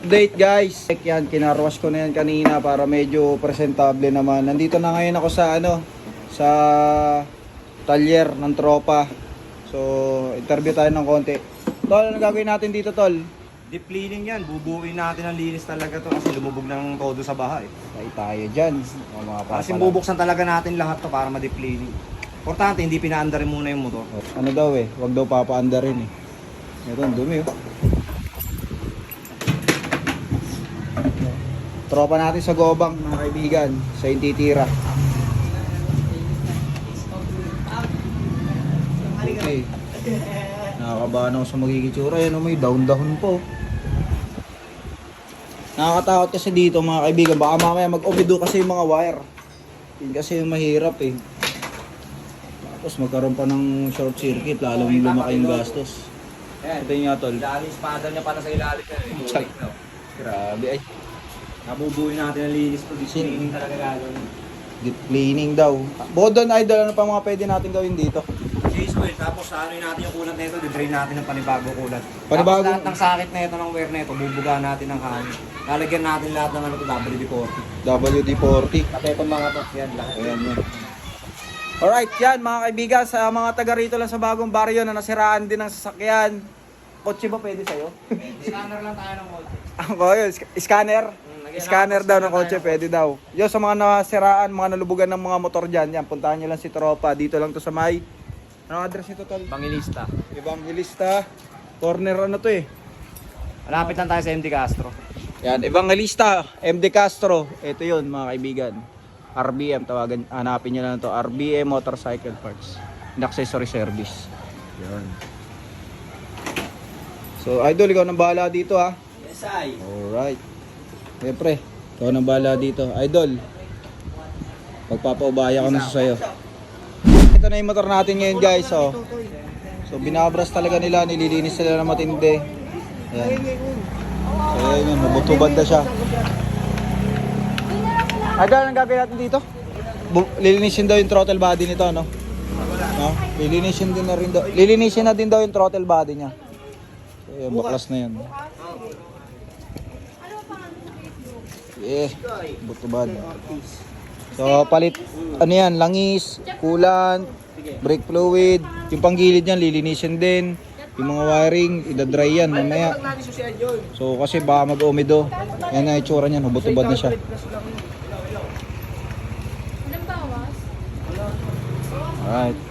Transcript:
Update guys, yan, kinarwash ko na yan kanina para medyo presentable naman. Nandito na ngayon ako sa sa talyer ng tropa. So, interview tayo ng konti. Tol, ano gagawin natin dito, Tol? Deep cleaning yan, bubuuin natin ang linis talaga to kasi lumubog ng todo sa bahay. Tayo tayo dyan. O, mga Kasi papala. bubuksan talaga natin lahat to para ma-deep cleaning. Importante, hindi pinaandarin muna yung motor. Ano daw wag daw papaanda rin Ito, ang dumi Tropa natin sa Gobang, mga kaibigan, sa Intitira. Okay. Nakakabahan ako sa magiging tsura. Yan, may down-down po. Nakakatakot kasi dito, mga kaibigan. Baka mamaya mag-umido kasi yung mga wire. Yun kasi yung mahirap Tapos magkaroon pa ng short circuit, lalong lumaki yung gastos. Ito yung nga, Tol. Dali espada niya pala sa ilalim yan. Grabe ay. Nabubuuin natin ang linis to, deep cleaning talaga gagawin. Deep cleaning daw. Bukod doon, idol, ano pa mga pwede natin gawin dito? Chase oil, tapos ano natin yung kulat nito, di-drain natin ng panibagong kulat. Panibagong- Tapos lahat ng sakit nito ng wear nito, bubuga natin ng hangin. Lalagyan natin lahat ng WD-40. WD-40. Pati itong mga to, yan lahat. Ayan yan. Alright, yan mga kaibigan, sa mga taga rito lang sa bagong baryo na nasiraan din ng sasakyan. Kotse ba pwede sa'yo? Scanner lang tayo ng kotse. Ako yun, scanner. Scanner daw ng kotse, pwede daw. Yo, sa mga nasiraan, mga nalubugan ng mga motor dyan, yan, puntahan nyo lang si Tropa. Dito lang to sa may, anong address nito, Tol? Bangilista. Evangelista. Corner Malapit lang tayo sa MD Castro. Yan, Evangelista, MD Castro. Ito yun, mga kaibigan. RBM, tawagan, hanapin nyo lang to. RBM Motorcycle Parts and Accessory Service. Yan. So, idol, ikaw nang bahala dito, ha? Yes, I. Alright. Siyempre, ikaw nang bahala dito. Idol, magpapaubaya ko na sa sayo. Ito na yung motor natin ngayon, guys. So binabras talaga nila, nililinis sila na matindi. Ayan. So, ayan yun, mabutubad na siya. Idol, anong gagawin natin dito? Lilinisin daw yung throttle body nito, no? No? Lilinisin din na rin daw. Lilinisin na din daw yung throttle body niya. So, ayan, baklas na yan. Butubad. So palit, ano yan, langis, coolant, brake fluid, yung panggilid niyan lilinisin din. Yung mga wiring, idadry yan mamaya. So kasi baka mag-umido. Yan na itsura niyan, butubad na siya. Alright.